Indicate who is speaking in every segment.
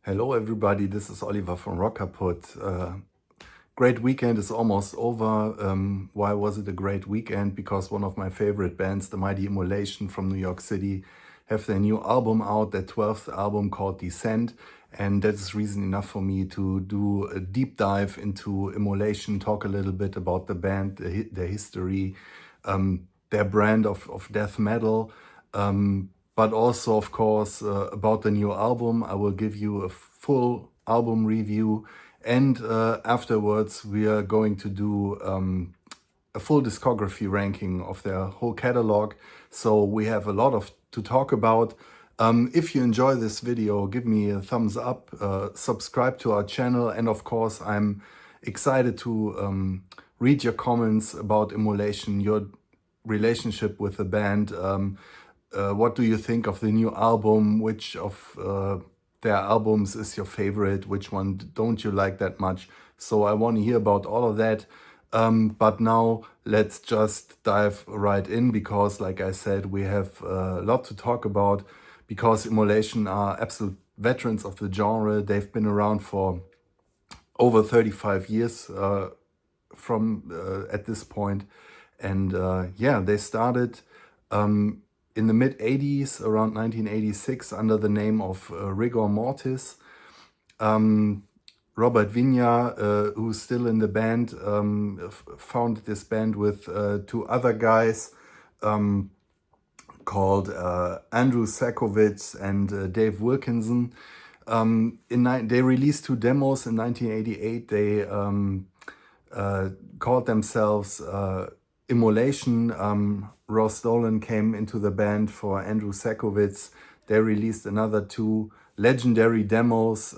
Speaker 1: Hello everybody, this is Oliver from Kaput. Great weekend is almost over. Why was it a great weekend? Because one of my favorite bands, the mighty Immolation from New York City, have their new album out, their 12th album called Descent. And that is reason enough for me to do a deep dive into Immolation, talk a little bit about the band, their history, their brand of death metal. But also, of course, about the new album. I will give you a full album review, and afterwards we are going to do a full discography ranking of their whole catalog. So we have a lot to talk about. If you enjoy this video, give me a thumbs up, subscribe to our channel, and of course I'm excited to read your comments about Immolation, your relationship with the band. What do you think of the new album? Which of their albums is your favorite? Which one don't you like that much? So I want to hear about all of that. But now let's just dive right in, because like I said, we have a lot to talk about, because Immolation are absolute veterans of the genre. They've been around for over 35 years at this point. And yeah, they started in the mid-80s, around 1986, under the name of Rigor Mortis. Robert Vigna, who's still in the band, founded this band with two other guys called Andrew Sakovitz and Dave Wilkinson. They released two demos in 1988. They called themselves Immolation. Ross Dolan came into the band for Andrew Sakovitz. They released another two legendary demos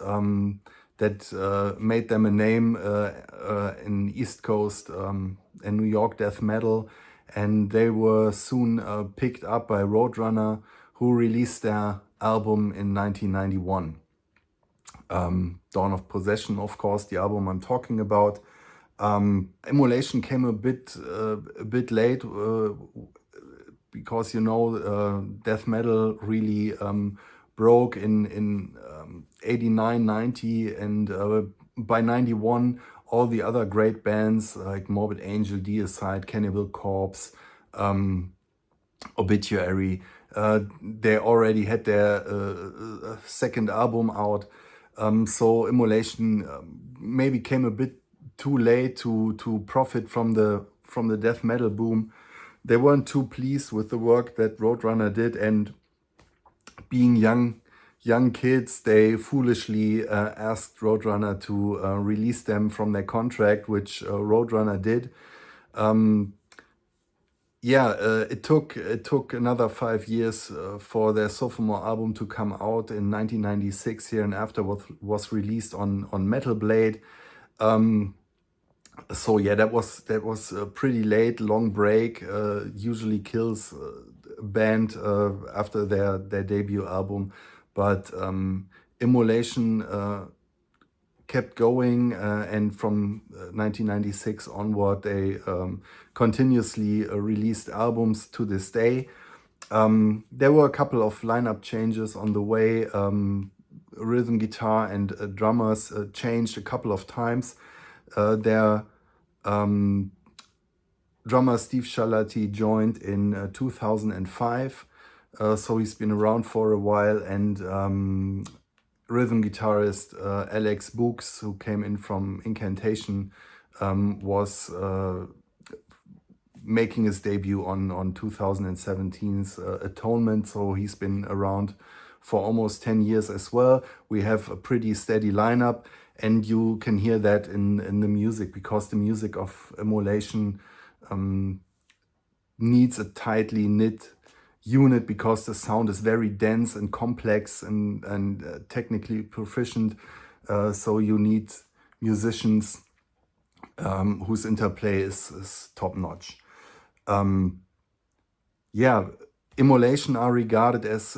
Speaker 1: that made them a name in East Coast and New York death metal. And they were soon picked up by Roadrunner, who released their album in 1991. Dawn of Possession, of course, the album I'm talking about. Immolation came a bit late, because, you know, death metal really broke in 89, 90, and by 91, all the other great bands like Morbid Angel, Deicide, Cannibal Corpse, Obituary, they already had their second album out. So Immolation maybe came a bit too late to profit from the death metal boom. They weren't too pleased with the work that Roadrunner did, and being young kids, they foolishly asked Roadrunner to release them from their contract, which Roadrunner did. It took another 5 years for their sophomore album to come out in 1996. Here and After was released on Metal Blade. So yeah, that was a pretty late, long break. Usually kills a band after their debut album, but Immolation kept going, and from 1996 onward, they continuously released albums to this day. There were a couple of lineup changes on the way. Rhythm guitar and drummers changed a couple of times. Their drummer Steve Scialati joined in 2005, so he's been around for a while, and rhythm guitarist Alex Books, who came in from Incantation, was making his debut on 2017's Atonement, so he's been around for almost 10 years as well. We have a pretty steady lineup, and you can hear that in the music, because the music of Immolation needs a tightly knit unit, because the sound is very dense and complex and technically proficient. So you need musicians whose interplay is top-notch. Immolation are regarded as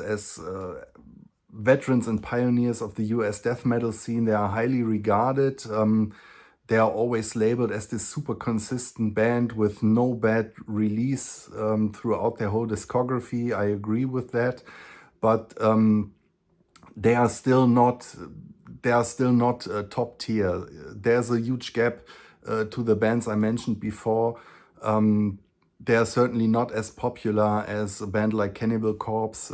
Speaker 1: veterans and pioneers of the US death metal scene. They are highly regarded. They are always labeled as this super consistent band with no bad release throughout their whole discography. I agree with that. But they are still not they are still not top tier. There's a huge gap to the bands I mentioned before. They are certainly not as popular as a band like Cannibal Corpse.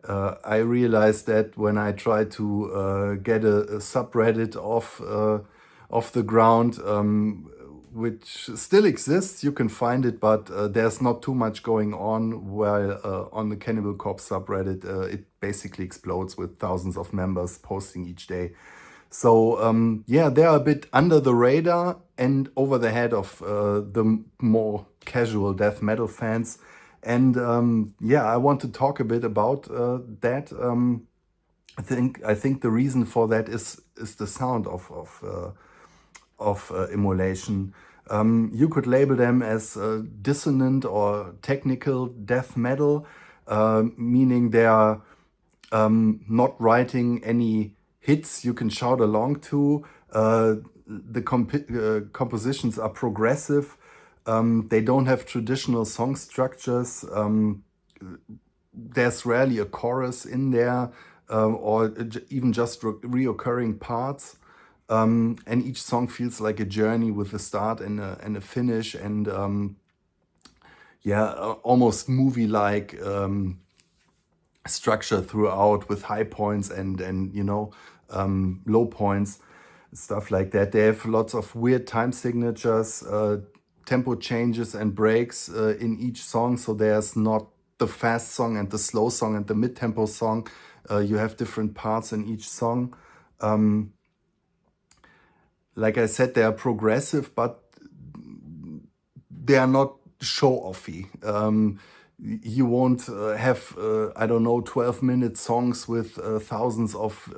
Speaker 1: I realized that when I tried to get a subreddit off the ground, which still exists. You can find it, but there's not too much going on. While on the Cannibal Corpse subreddit, it basically explodes with thousands of members posting each day. So yeah, they're a bit under the radar and over the head of the more casual death metal fans. And yeah, I want to talk a bit about that. I think the reason for that is the sound of Immolation. You could label them as dissonant or technical death metal, meaning they are not writing any hits you can shout along to. The compositions are progressive. They don't have traditional song structures. There's rarely a chorus in there or even just reoccurring parts. And each song feels like a journey with a start and a finish, and yeah, almost movie-like structure throughout, with high points and you know, low points, stuff like that. They have lots of weird time signatures, tempo changes and breaks in each song, so there's not the fast song and the slow song and the mid-tempo song. You have different parts in each song. Like I said, they are progressive, but they are not show-offy. You won't have, I don't know, 12-minute songs with thousands of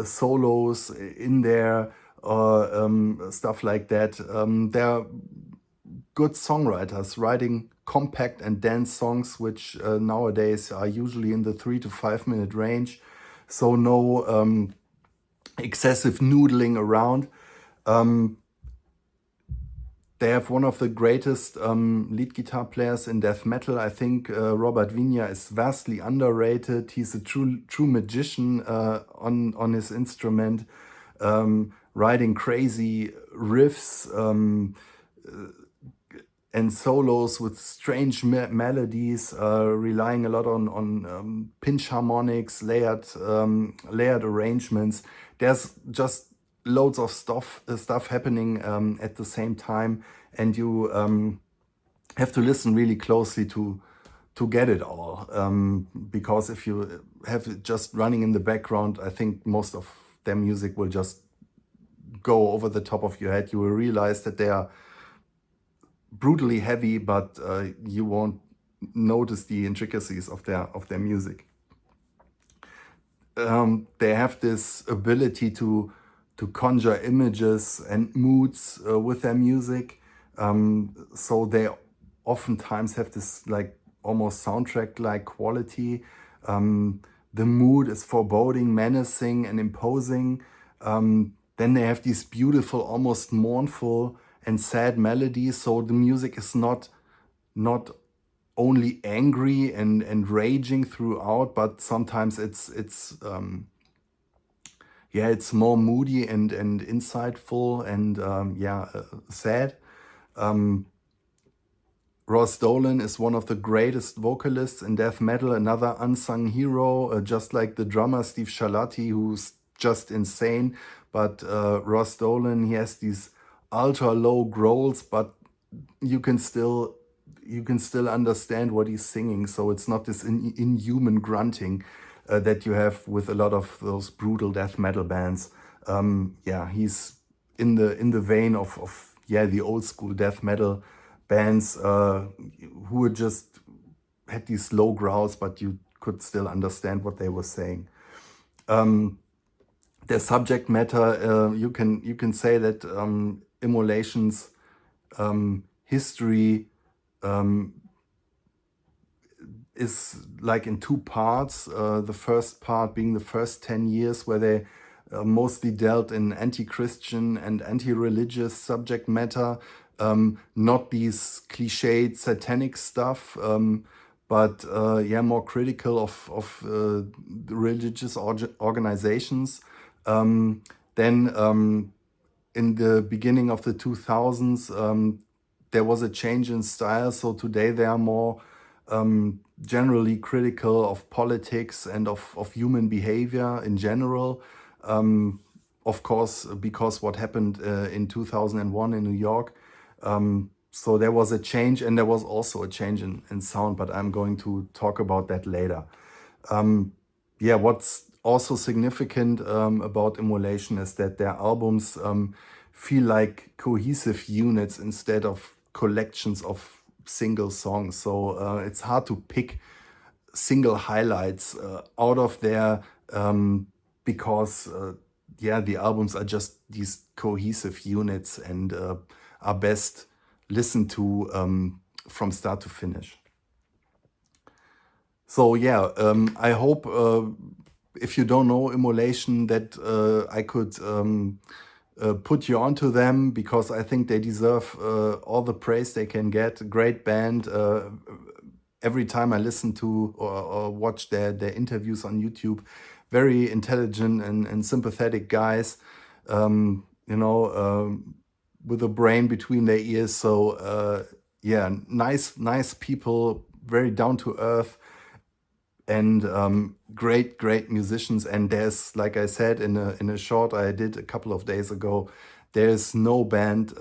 Speaker 1: solos in there or stuff like that. They're good songwriters writing compact and dense songs, which nowadays are usually in the 3 to 5 minute range. So no excessive noodling around. They have one of the greatest lead guitar players in death metal. I think Robert Vigna is vastly underrated. He's a true magician on his instrument, writing crazy riffs and solos with strange melodies, relying a lot on pinch harmonics, layered arrangements. There's just loads of stuff happening at the same time, and you have to listen really closely to get it all. Because if you have it just running in the background, I think most of their music will just go over the top of your head. You will realize that they are brutally heavy, but you won't notice the intricacies of their music. They have this ability to conjure images and moods with their music. So they oftentimes have this like almost soundtrack-like quality. The mood is foreboding, menacing, and imposing. Then they have these beautiful, almost mournful and sad melodies. So the music is not only angry and raging throughout, but sometimes it's yeah, it's more moody and insightful and yeah, sad. Ross Dolan is one of the greatest vocalists in death metal, another unsung hero, just like the drummer Steve Scialatti, who's just insane. But Ross Dolan, he has these ultra low growls, but you can still understand what he's singing. So it's not this inhuman grunting that you have with a lot of those brutal death metal bands. Yeah, he's in the vein of yeah, the old school death metal bands who had just had these low growls, but you could still understand what they were saying. Their subject matter, you can say that Immolation's history is like in two parts. The first part being the first 10 years where they mostly dealt in anti-Christian and anti-religious subject matter, not these cliched satanic stuff, but yeah, more critical of the religious organizations. Then in the beginning of the 2000s, there was a change in style. So today they are more generally critical of politics and of human behavior in general. Of course, because what happened in 2001 in New York. So there was a change, and there was also a change in sound, but I'm going to talk about that later. Yeah, what's also significant about Immolation is that their albums feel like cohesive units instead of collections of single songs. So it's hard to pick single highlights out of there because yeah, the albums are just these cohesive units and are best listened to from start to finish. So yeah, I hope if you don't know Immolation that I could put you onto them, because I think they deserve all the praise they can get. Great band. Every time I listen to or watch their interviews on YouTube, very intelligent and sympathetic guys, you know, with a brain between their ears. So yeah, nice people, very down to earth, and great musicians. And there's, like I said in a short I did a couple of days ago, there's no band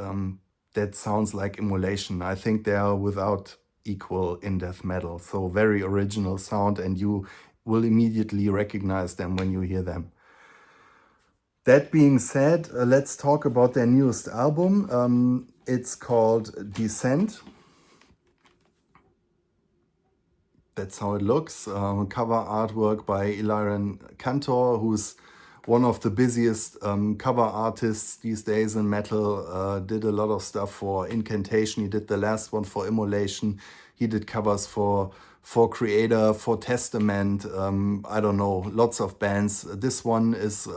Speaker 1: that sounds like Immolation. I think they are without equal in death metal. So very original sound, and you will immediately recognize them when you hear them. That being said, let's talk about their newest album. It's called Descent. That's how it looks. Cover artwork by Ilarian Cantor, who's one of the busiest cover artists these days in metal. Did a lot of stuff for Incantation. He did the last one for Immolation. He did covers for Creator, for Testament. I don't know, lots of bands. This one is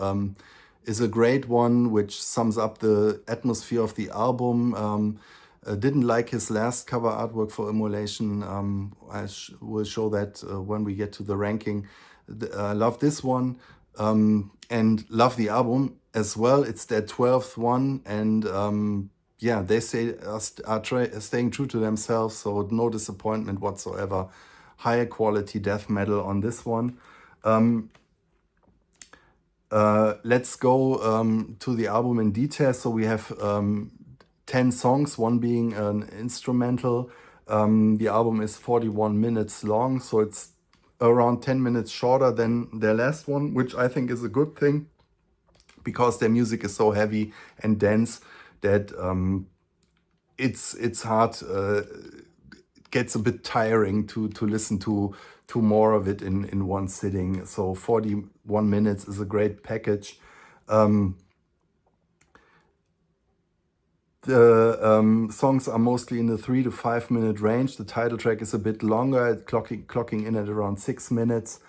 Speaker 1: a great one, which sums up the atmosphere of the album. Didn't like his last cover artwork for Immolation. I will show that when we get to the ranking. Love this one and love the album as well. It's their 12th one, and yeah, they say are staying true to themselves, so no disappointment whatsoever. Higher quality death metal on this one. Let's go to the album in detail. So we have 10 songs, one being an instrumental. The album is 41 minutes long, so it's around 10 minutes shorter than their last one, which I think is a good thing, because their music is so heavy and dense that it's hard. It gets a bit tiring to listen to more of it in one sitting. So 41 minutes is a great package. The songs are mostly in the 3 to 5 minute range. The title track is a bit longer, clocking in at around 6 minutes.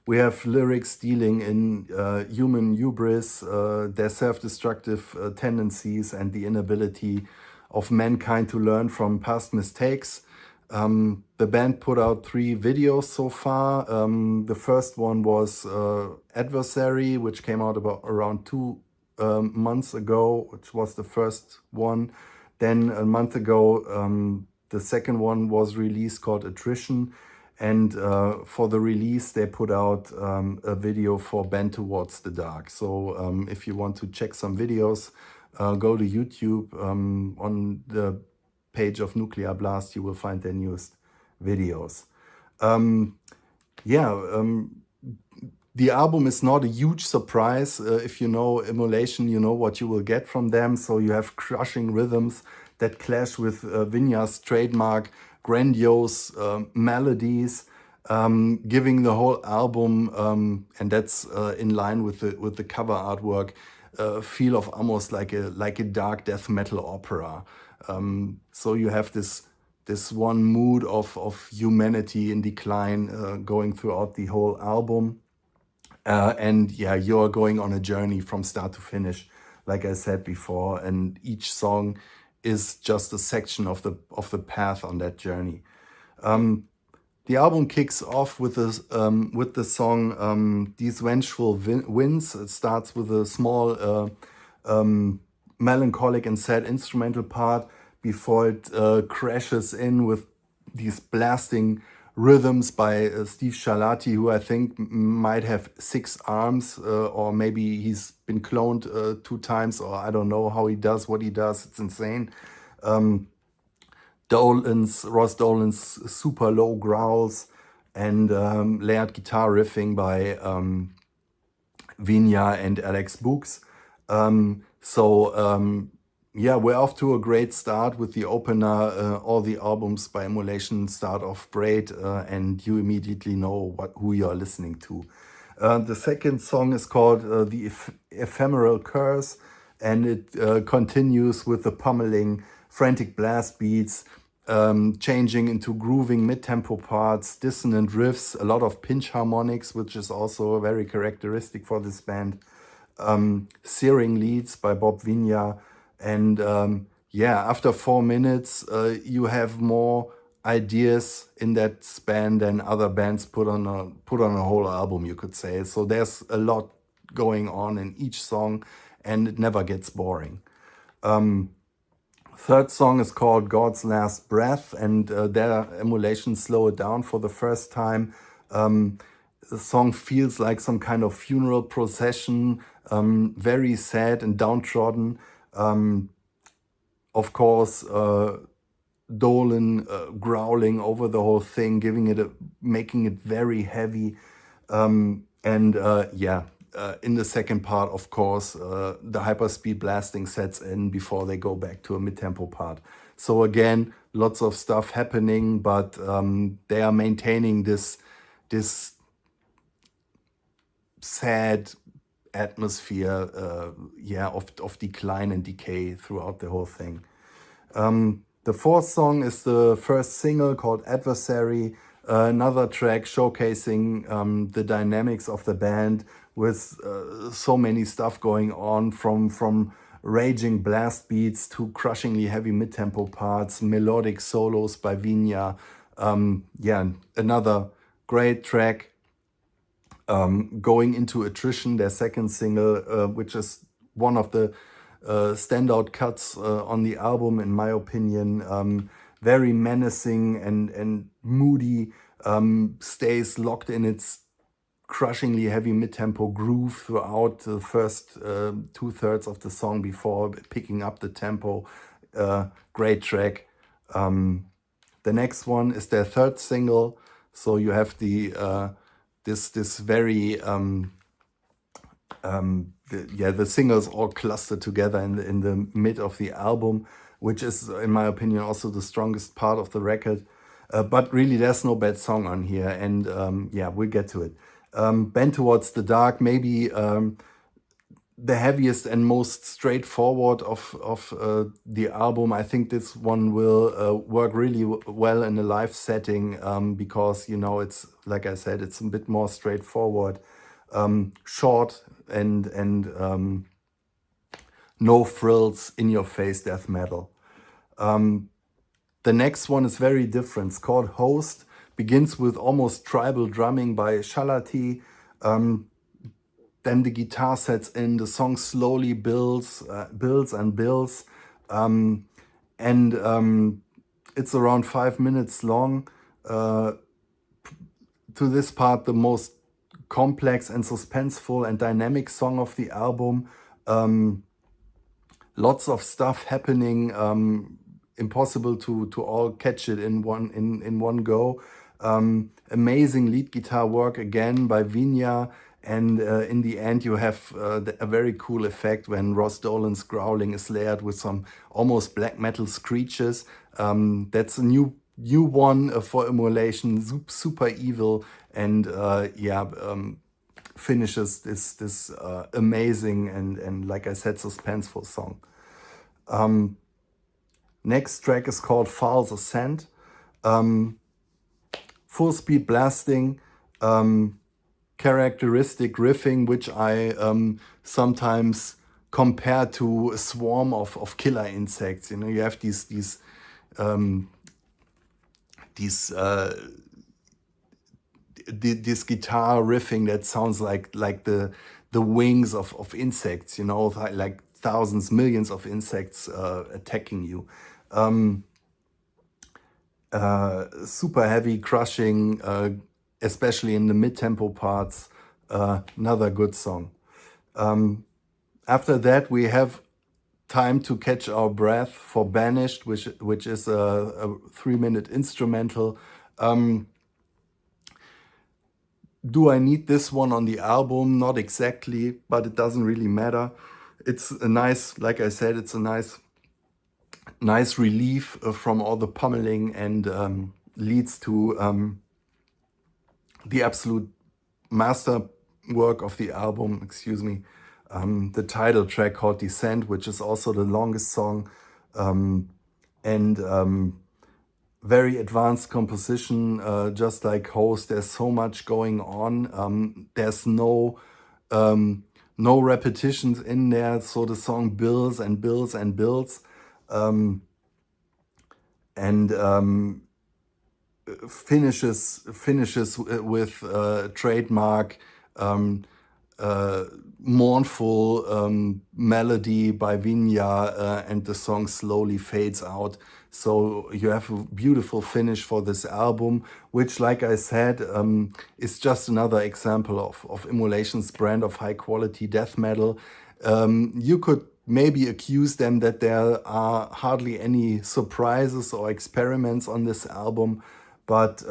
Speaker 1: We have lyrics dealing in human hubris, their self-destructive tendencies, and the inability of mankind to learn from past mistakes. The band put out 3 videos so far. The first one was Adversary, which came out around 2 months ago, which was the first one. Then a month ago, the second one was released, called Attrition. And for the release, they put out a video for Bend Towards the Dark. So if you want to check some videos, go to YouTube. On the page of Nuclear Blast, you will find their newest videos. The album is not a huge surprise. If you know Immolation, you know what you will get from them. So you have crushing rhythms that clash with Vinya's trademark grandiose melodies, giving the whole album, and that's in line with the cover artwork, feel of almost like a dark death metal opera. So you have this one mood of humanity in decline going throughout the whole album. And yeah, you're going on a journey from start to finish, like I said before, and each song is just a section of the path on that journey. The album kicks off with the song "These Vengeful Winds." It starts with a small, melancholic and sad instrumental part before it crashes in with these blasting rhythms by Steve Scialati, who I think might have 6 arms, or maybe he's been cloned 2 times, or I don't know how he does what he does. It's insane. Ross Dolan's super low growls, and layered guitar riffing by Vinya and Alex Books. Yeah, we're off to a great start with the opener. All the albums by Immolation start off great, and you immediately know who you're listening to. The second song is called The Ephemeral Curse, and it continues with the pummeling, frantic blast beats, changing into grooving mid-tempo parts, dissonant riffs, a lot of pinch harmonics, which is also very characteristic for this band, searing leads by Bob Vinya, and yeah, after 4 minutes, you have more ideas in that span than other bands put on a whole album, you could say. So there's a lot going on in each song, and it never gets boring. Third song is called God's Last Breath, and their Immolation slow it down for the first time. The song feels like some kind of funeral procession, very sad and downtrodden. Of course, Dolan growling over the whole thing, making it very heavy. In the second part, of course, the hyperspeed blasting sets in before they go back to a mid-tempo part. So again, lots of stuff happening, but they are maintaining this sad atmosphere, of decline and decay throughout the whole thing. The fourth song is the first single called Adversary, another track showcasing the dynamics of the band with so many stuff going on, from raging blast beats to crushingly heavy mid-tempo parts, melodic solos by Vinya. Another great track. Going into Attrition, their second single, which is one of the standout cuts on the album, in my opinion. Very menacing and moody, stays locked in its crushingly heavy mid-tempo groove throughout the first 2/3 of the song before picking up the tempo. Great track. The next one is their third single, so you have this very the singles all clustered together in the mid of the album, which is, in my opinion, also the strongest part of the record. But really, there's no bad song on here, and we'll get to it. Bend Towards the Dark, maybe the heaviest and most straightforward of the album. I think this one will work really well in a live setting, because, it's, like I said, it's a bit more straightforward, short and no frills, in your face death metal. The next one is very different. It's called Host. Begins with almost tribal drumming by Scialati. Then the guitar sets in. The song slowly builds. It's around 5 minutes long. To this part, the most complex and suspenseful and dynamic song of the album. Lots of stuff happening. Impossible to all catch it in one go. Amazing lead guitar work again by Vinya, and in the end you have a very cool effect when Ross Dolan's growling is layered with some almost black metal screeches. That's a new one for Immolation, super evil, and finishes this amazing and like I said, suspenseful song. Next track is called Foul's Ascent. Full speed blasting, characteristic riffing, which I sometimes compare to a swarm of killer insects. You have these this guitar riffing that sounds like the wings of insects, you know, like thousands, millions of insects attacking you. Super heavy, crushing, especially in the mid-tempo parts. Another good song. After that, we have Time to Catch Our Breath for Banished, which is a 3-minute instrumental. Do I need this one on the album? Not exactly, but it doesn't really matter. It's a nice, like I said, it's a nice relief from all the pummeling, and leads to the absolute masterwork of the album, excuse me. The title track called Descent, which is also the longest song, and very advanced composition, just like Host. There's so much going on. There's no repetitions in there, so the song builds and builds and builds, and finishes with trademark mournful melody by Vinya, and the song slowly fades out. So you have a beautiful finish for this album, which, like I said, is just another example of Immolation's brand of high quality death metal. You could maybe accuse them that there are hardly any surprises or experiments on this album, but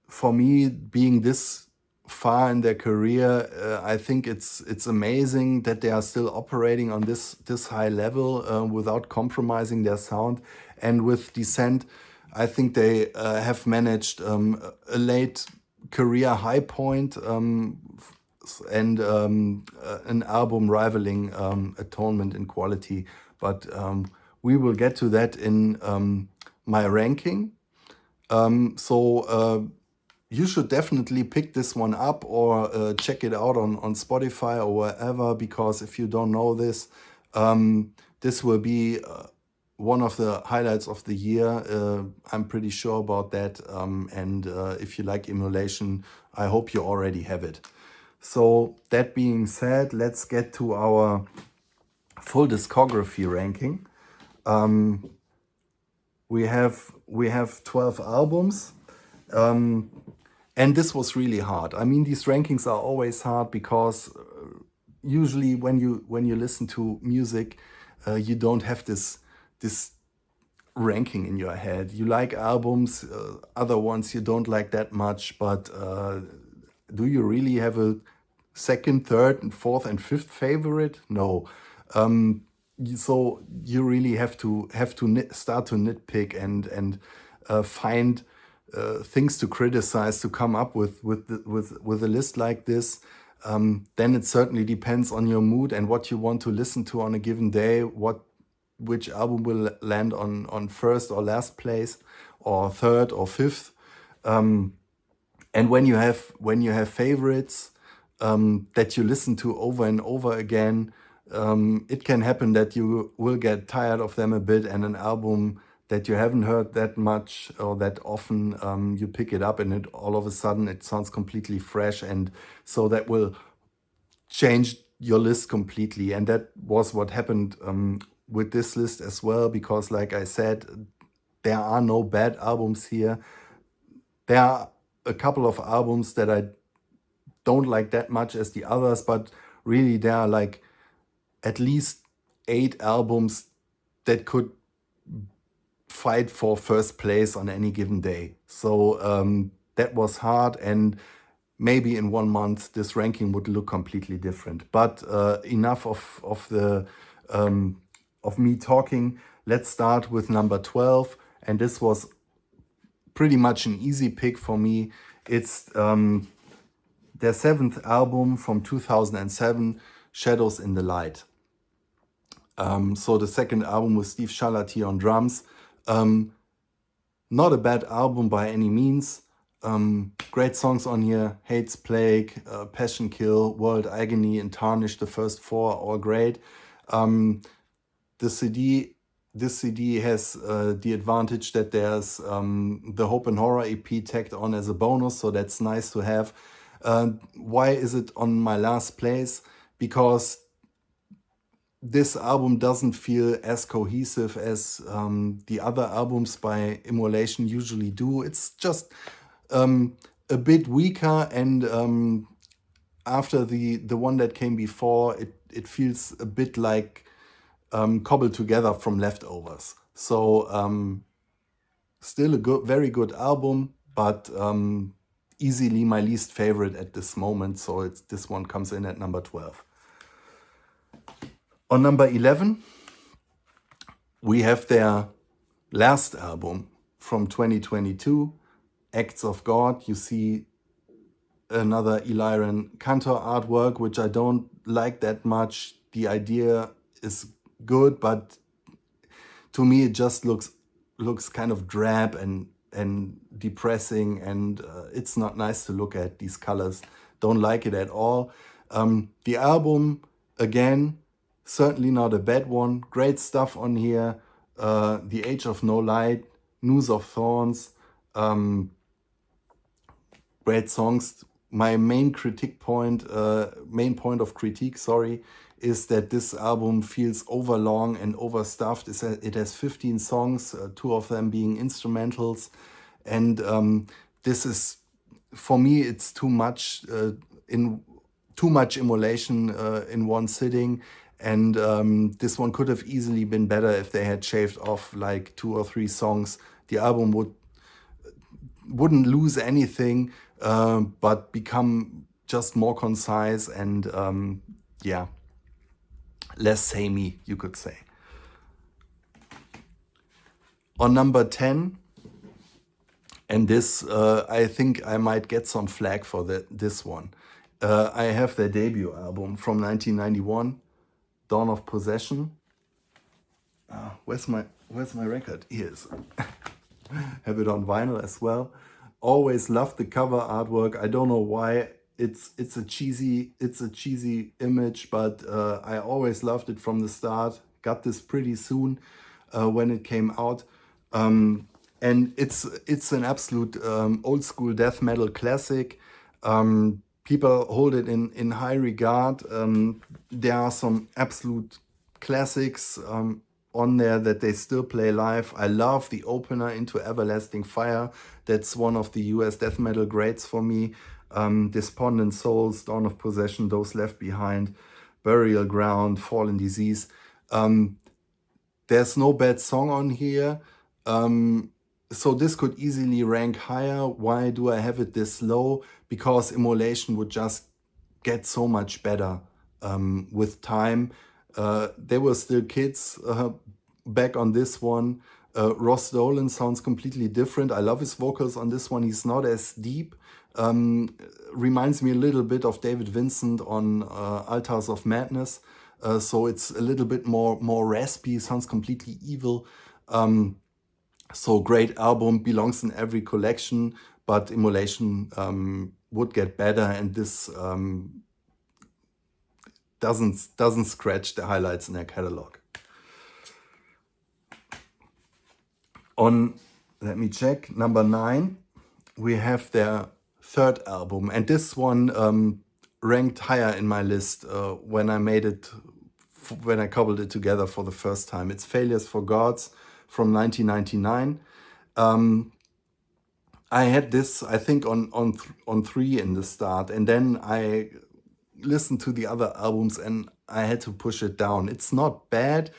Speaker 1: for me, being this far in their career, I think it's amazing that they are still operating on this high level without compromising their sound. And with Descent, I think they have managed a late career high point, and an album rivaling Atonement in quality. But we will get to that in my ranking. So you should definitely pick this one up, or check it out on Spotify or wherever, because if you don't know this, this will be one of the highlights of the year. I'm pretty sure about that. And if you like Immolation, I hope you already have it. So that being said, let's get to our full discography ranking. We have 12 albums. And this was really hard. I mean, these rankings are always hard because usually when you listen to music, you don't have this ranking in your head. You like albums, other ones you don't like that much, but do you really have a second, third, and fourth, and fifth favorite? No. So you really have to start to nitpick and find things to criticize to come up with a list like this. Then it certainly depends on your mood and what you want to listen to on a given day, which album will land on first or last place, or third or fifth. And when you have favorites that you listen to over and over again, it can happen that you will get tired of them a bit, and an album that you haven't heard that much or that often, you pick it up and all of a sudden it sounds completely fresh, and so that will change your list completely. And that was what happened with this list as well, because like I said, there are no bad albums here. There are a couple of albums that I don't like that much as the others, but really there are like at least 8 albums that could fight for first place on any given day. So that was hard, and maybe in 1 month this ranking would look completely different. But enough of me talking. Let's start with number 12, and this was pretty much an easy pick for me. It's their 7th album from 2007, Shadows in the Light. So the second album with Steve Shalati on drums. Not a bad album by any means. Great songs on here: Hate's Plague, Passion Kill, World Agony, and Tarnish. The first 4 are all great. The CD this CD has the advantage that there's the Hope and Horror EP tagged on as a bonus, so that's nice to have. Why is it on my last place? Because this album doesn't feel as cohesive as the other albums by Immolation usually do. It's just a bit weaker, and after the one that came before, it feels a bit like cobbled together from leftovers. So still a good, very good album, but easily my least favorite at this moment. So this one comes in at number 12. On number 11, we have their last album from 2022, Acts of God. You see another Illyrian Cantor artwork, which I don't like that much. The idea is good, but to me it just looks kind of drab and depressing, and it's not nice to look at. These colors, don't like it at all. The album, again, certainly not a bad one. Great stuff on here. The Age of No Light, News of Thorns, great songs. My main point of critique, is that this album feels overlong and overstuffed. It has 15 songs, 2 of them being instrumentals, and this is, for me, it's too much Immolation in one sitting. And this one could have easily been better if they had shaved off like 2 or 3 songs. The album wouldn't lose anything, but become just more concise and yeah, less samey, you could say. On number 10, and this, I think I might get some flack for this one. I have their debut album from 1991, Dawn of Possession. Where's my record? Here it is. Have it on vinyl as well. Always loved the cover artwork. I don't know why. It's a cheesy image, but I always loved it from the start. Got this pretty soon when it came out, and it's an absolute old school death metal classic. People hold it in high regard. There are some absolute classics on there that they still play live. I love the opener, Into Everlasting Fire. That's one of the US death metal greats for me. Despondent Souls, Dawn of Possession, Those Left Behind, Burial Ground, Fallen Disease. There's no bad song on here. So this could easily rank higher. Why do I have it this low? Because Immolation would just get so much better with time. They were still kids back on this one. Ross Dolan sounds completely different. I love his vocals on this one. He's not as deep. Reminds me a little bit of David Vincent on Altars of Madness. So it's a little bit more raspy. Sounds completely evil. So great album, belongs in every collection, but Immolation would get better, and this doesn't scratch the highlights in their catalog. On, let me check, number 9, we have their third album, and this one ranked higher in my list when I cobbled it together for the first time. It's Failures for Gods from 1999. I had this, I think, on 3 in the start, and then I listened to the other albums and I had to push it down. It's not bad.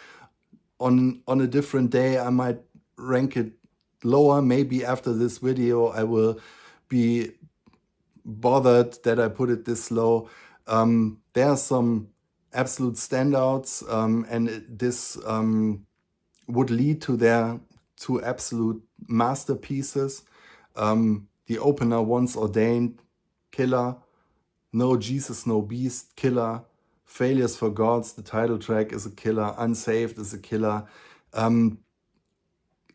Speaker 1: On a different day, I might rank it lower. Maybe after this video, I will be bothered that I put it this low. There are some absolute standouts, and this would lead to their 2 absolute masterpieces. The opener, Once Ordained, killer. No Jesus, No Beast, killer. Failures for Gods, the title track, is a killer. Unsaved is a killer.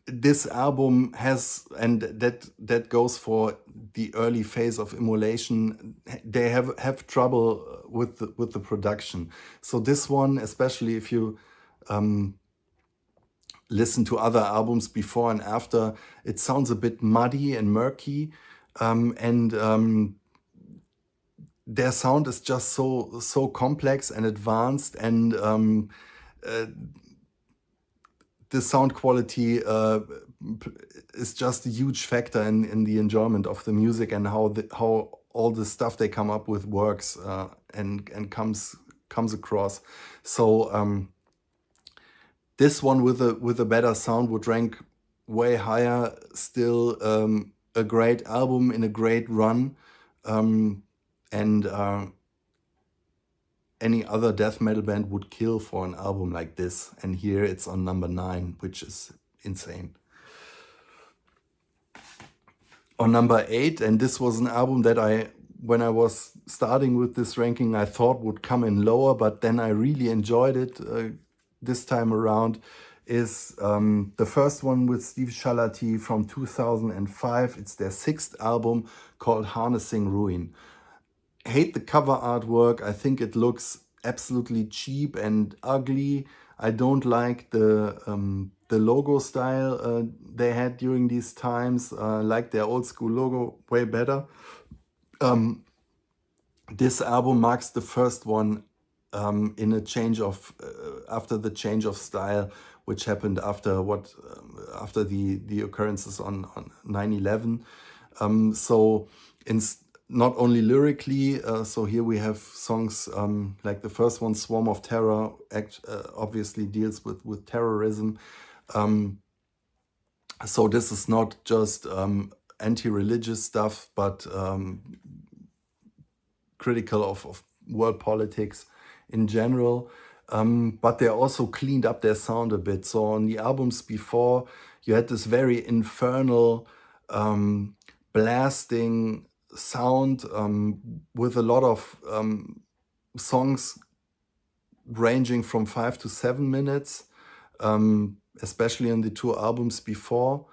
Speaker 1: This album has, and that goes for the early phase of Immolation, they have trouble with the production. So this one, especially if you listen to other albums before and after, it sounds a bit muddy and murky, and their sound is just so complex and advanced, and the sound quality is just a huge factor in the enjoyment of the music, and how all the stuff they come up with works, and comes across. So this one with a better sound would rank way higher. Still a great album in a great run, and any other death metal band would kill for an album like this. And here it's on number 9, which is insane. On number 8, and this was an album that when I was starting with this ranking, I thought would come in lower, but then I really enjoyed it this time around, is the first one with Steve Shalati from 2005. It's their 6th album, called Harnessing Ruin. Hate the cover artwork. I think it looks absolutely cheap and ugly. I don't like the logo style they had during these times. I like their old school logo way better. This album marks the first one in a change of after the change of style, which happened after after the occurrences on 9/11. So not only lyrically, so here we have songs like the first one, Swarm of Terror, obviously deals with terrorism. So this is not just anti-religious stuff, but critical of world politics in general. But they also cleaned up their sound a bit. So on the albums before, you had this very infernal, blasting sound with a lot of songs ranging from 5 to 7 minutes, especially in the 2 albums before.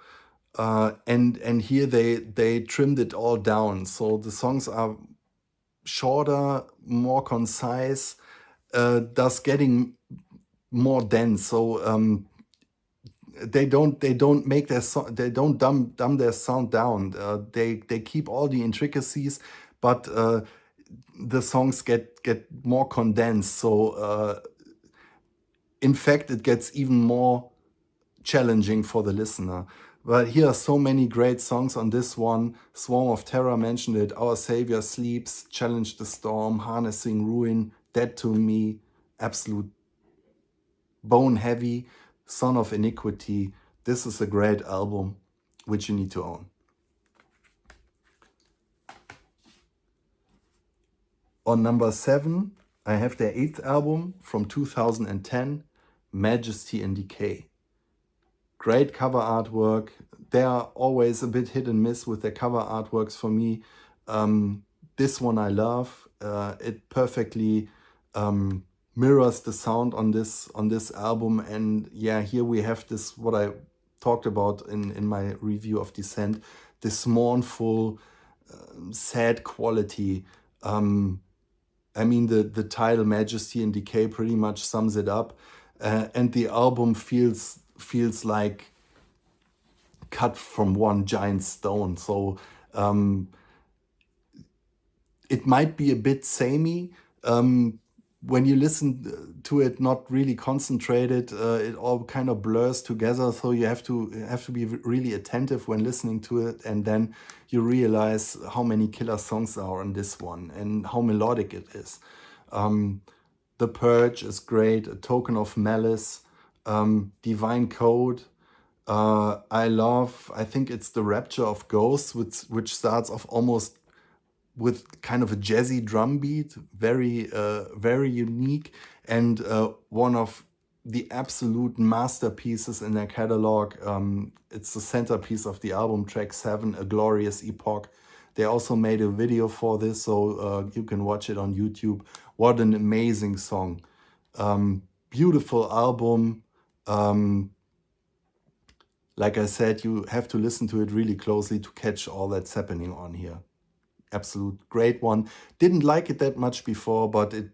Speaker 1: And here they trimmed it all down. So the songs are shorter, more concise, thus getting more dense. So they don't make they don't dumb their sound down. They keep all the intricacies, but the songs get more condensed. So in fact, it gets even more challenging for the listener. But here are so many great songs on this one. Swarm of Terror, mentioned it. Our Savior Sleeps, Challenge the Storm, Harnessing Ruin, Dead to Me, absolute bone heavy, Son of Iniquity. This is a great album, which you need to own. On number 7, I have their 8th album from 2010, Majesty and Decay. Great cover artwork. They are always a bit hit and miss with their cover artworks for me. This one I love. It perfectly mirrors the sound on this album. And yeah, here we have this, what I talked about in my review of Descent, this mournful, sad quality. I mean, the title Majesty and Decay pretty much sums it up. And the album feels like cut from one giant stone. So it might be a bit samey. When you listen to it not really concentrated, it all kind of blurs together. So you have to be really attentive when listening to it, and then you realize how many killer songs are on this one and how melodic it is. The Purge is great. A Token of Malice, Divine Code. I think it's The Rapture of Ghosts, which starts off almost with kind of a jazzy drum beat, very unique, and one of the absolute masterpieces in their catalog. It's the centerpiece of the album, track 7, A Glorious Epoch. They also made a video for this, so you can watch it on YouTube. What an amazing song. Beautiful album. Like I said, you have to listen to it really closely to catch all that's happening on here. Absolute great one. Didn't like it that much before, but it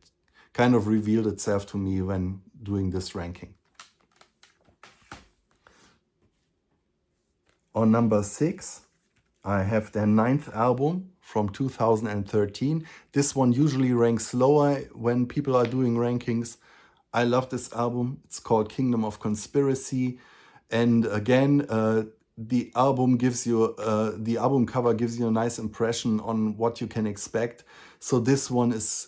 Speaker 1: kind of revealed itself to me when doing this ranking. On number 6, I have their 9th album from 2013. This one usually ranks lower when people are doing rankings. I love this album. It's called Kingdom of Conspiracy. And again, the album cover gives you a nice impression on what you can expect. So this one is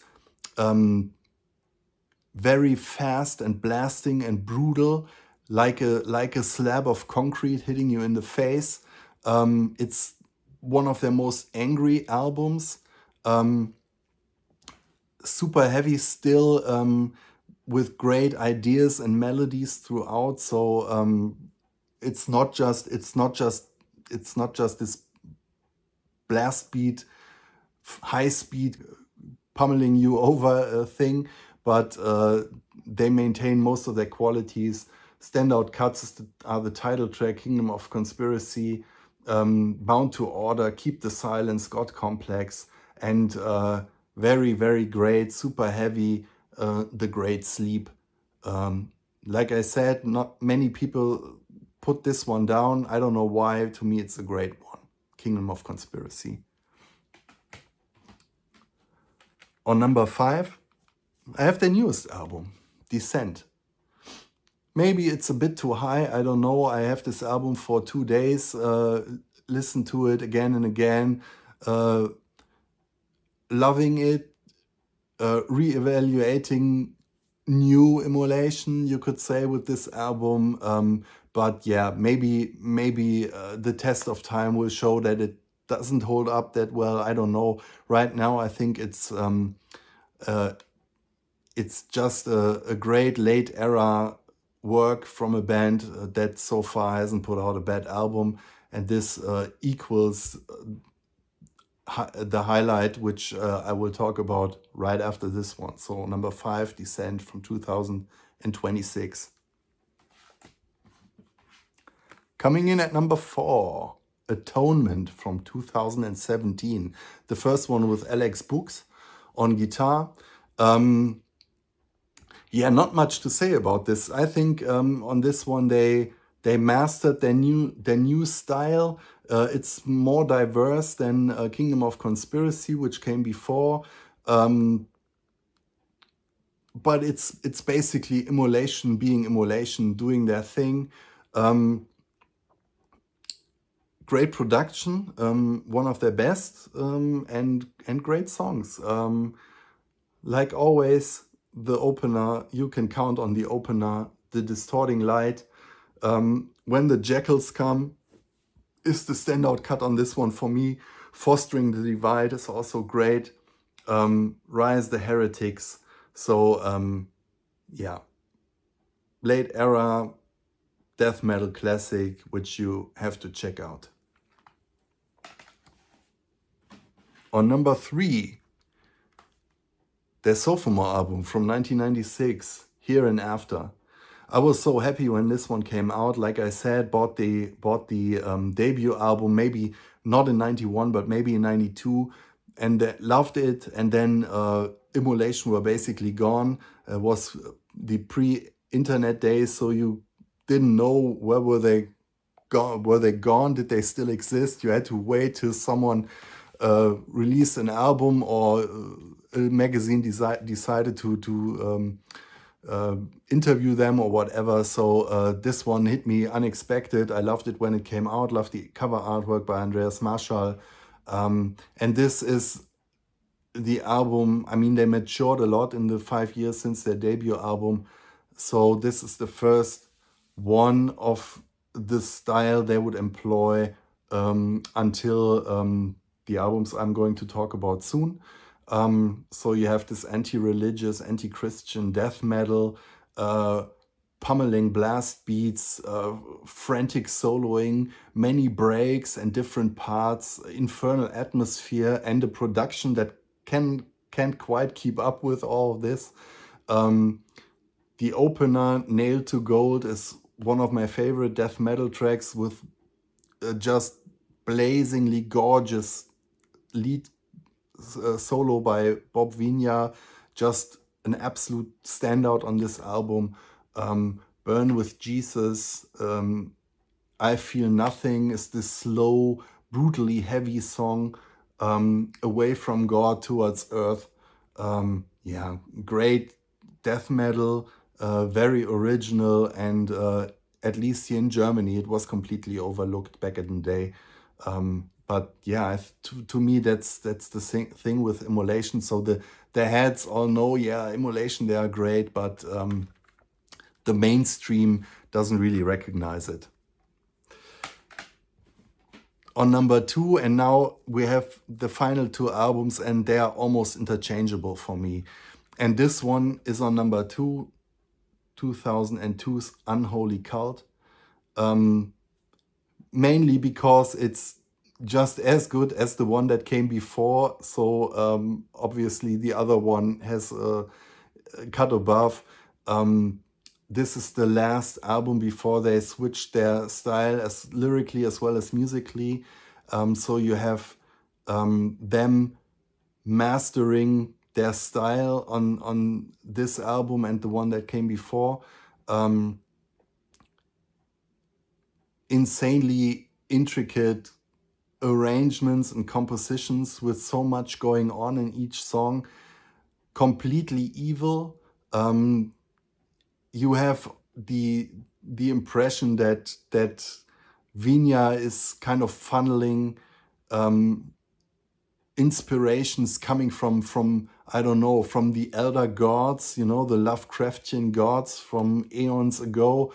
Speaker 1: very fast and blasting and brutal, like a slab of concrete hitting you in the face. It's one of their most angry albums. Super heavy still, with great ideas and melodies throughout. So it's not just this blast beat, high speed pummeling you over thing, but they maintain most of their qualities. Standout cuts are the title track, Kingdom of Conspiracy, Bound to Order, Keep the Silence, God Complex, and very, very great, super heavy, The Great Sleep. Like I said, not many people put this one down. I don't know why. To me, it's a great one. Kingdom of Conspiracy. On number 5, I have the newest album, Descent. Maybe it's a bit too high, I don't know. I have this album for 2 days, listen to it again and again, loving it, re-evaluating new Immolation, you could say, with this album. But yeah, maybe the test of time will show that it doesn't hold up that well. I don't know. Right now, I think it's just a great late era work from a band that so far hasn't put out a bad album, and this equals the highlight, which I will talk about right after this one. So number 5, Descent from 2026. Coming in at number 4, Atonement from 2017. The first one with Alex Books on guitar. Yeah, not much to say about this. I think on this one they mastered their new style. It's more diverse than Kingdom of Conspiracy, which came before. But it's basically Immolation being Immolation, doing their thing. Great production, one of their best, and great songs. Like always, the opener, you can count on the opener, the distorting light. When the jackals come is the standout cut on this one for me. Fostering the Divide is also great. Rise the Heretics. So yeah, late era death metal classic, which you have to check out. On number 3, their sophomore album from 1996, Here and After. I was so happy when this one came out. Like I said, bought the debut album, maybe not in 91, but maybe in 92, and loved it. And then Immolation were basically gone. It was the pre-internet days, so you didn't know where were they gone. Were they gone? Did they still exist? You had to wait till someone released an album, or a magazine decided to interview them or whatever. So this one hit me unexpected. I loved it when it came out. Loved the cover artwork by Andreas Marschall. And this is the album. I mean, they matured a lot in the 5 years since their debut album. So this is the first one of the style they would employ until the albums I'm going to talk about soon. So you have this anti-religious, anti-Christian death metal, pummeling blast beats, frantic soloing, many breaks and different parts, infernal atmosphere, and a production that can't quite keep up with all of this. The opener, Nailed to Gold, is one of my favorite death metal tracks, with just blazingly gorgeous lead solo by Bob Vinya. Just an absolute standout on this album. Burn with Jesus, I Feel Nothing is this slow, brutally heavy song, away from God towards earth. Yeah, great death metal, very original, and at least here in Germany, it was completely overlooked back in the day. But yeah, to me, that's the thing with Immolation. So the heads all know, yeah, Immolation, they are great, but the mainstream doesn't really recognize it. On number 2, and now we have the final 2 albums, and they are almost interchangeable for me. And this one is on number 2, 2002's Unholy Cult. Mainly because it's just as good as the one that came before. So obviously the other one has a cut above. This is the last album before they switched their style as lyrically as well as musically. So you have them mastering their style on this album and the one that came before. Insanely intricate arrangements and compositions with so much going on in each song. Completely evil. You have the impression that Vinya is kind of funneling inspirations coming from I don't know, from the elder gods, you know, the Lovecraftian gods from eons ago,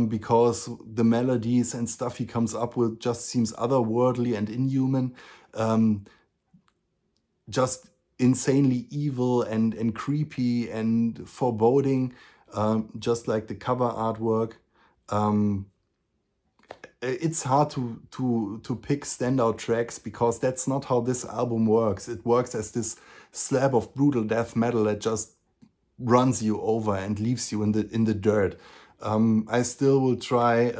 Speaker 1: because the melodies and stuff he comes up with just seems otherworldly and inhuman, just insanely evil and creepy and foreboding, just like the cover artwork. It's hard to pick standout tracks because that's not how this album works. It works as this slab of brutal death metal that just runs you over and leaves you in the dirt. I still will try.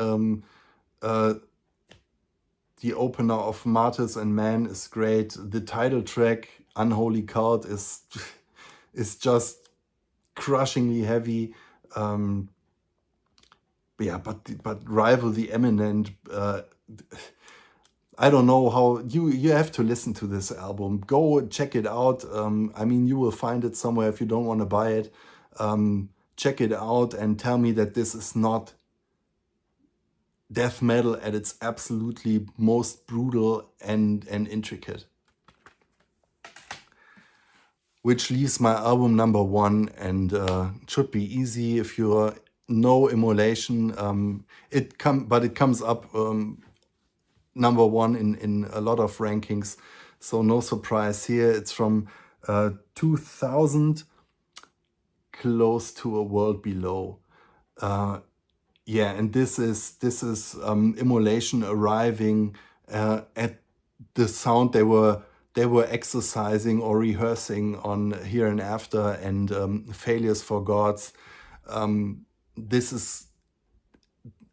Speaker 1: The opener of Martyrs and Man is great. The title track Unholy Cult is just crushingly heavy. Yeah, but rival the Eminent. I don't know how you have to listen to this album. Go check it out. I mean, you will find it somewhere if you don't want to buy it. Check it out and tell me that this is not death metal at its absolutely most brutal and intricate. Which leaves my album number 1, and it should be easy if you know Immolation. But it comes up number 1 in a lot of rankings, so no surprise here. It's from 2000, Close to a World Below. Yeah, and this is Immolation arriving at the sound they were exercising or rehearsing on Here and After and Failures for Gods. This is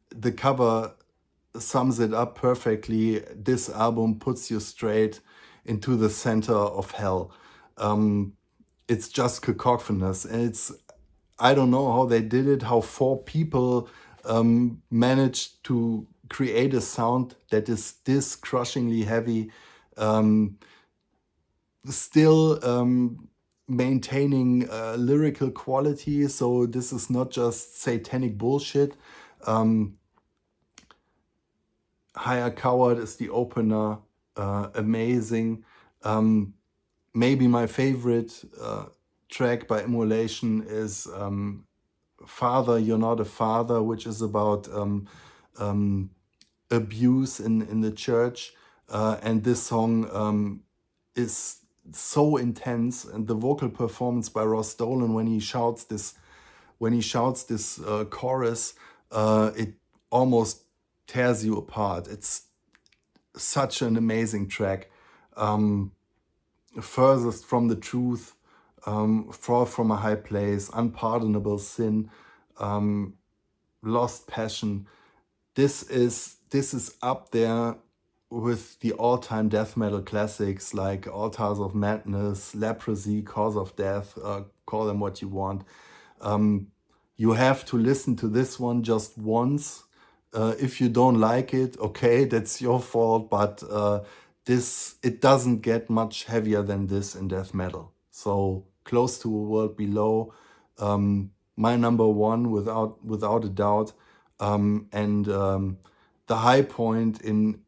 Speaker 1: the cover sums it up perfectly. This album puts you straight into the center of hell. It's just cacophonous, and I don't know how they did it, how 4 people managed to create a sound that is this crushingly heavy, still maintaining lyrical quality. So this is not just satanic bullshit. Higher Coward is the opener, amazing. Maybe my favorite track by Immolation is Father, You're Not a Father, which is about abuse in the church. And this song is so intense, and the vocal performance by Ross Dolan when he shouts this chorus, it almost tears you apart. It's such an amazing track. Furthest from the truth, Fall from a High Place, Unpardonable Sin, Lost Passion. This is up there with the all-time death metal classics like Altars of Madness, Leprosy, Cause of Death, call them what you want. You have to listen to this one just once If you don't like it, okay, that's your fault, but it doesn't get much heavier than this in death metal. So Close to a World Below, my number one without a doubt, and the high point in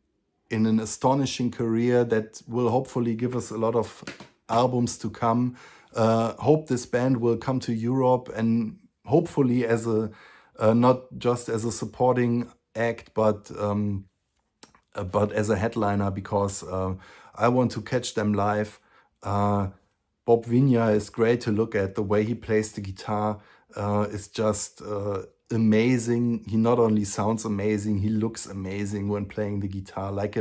Speaker 1: an astonishing career that will hopefully give us a lot of albums to come. Hope this band will come to Europe, and hopefully as a not just as a supporting act, but as a headliner, because I want to catch them live. Bob Vinya is great to look at. The way he plays the guitar is just amazing. He not only sounds amazing, he looks amazing when playing the guitar, like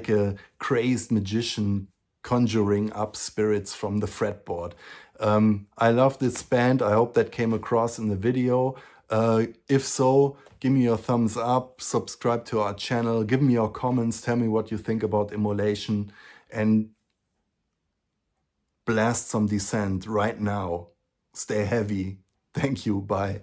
Speaker 1: a crazed magician conjuring up spirits from the fretboard. I love this band. I hope that came across in the video. If so, give me your thumbs up, subscribe to our channel, give me your comments, tell me what you think about Immolation, and blast some Descent right now. Stay heavy. Thank you. Bye.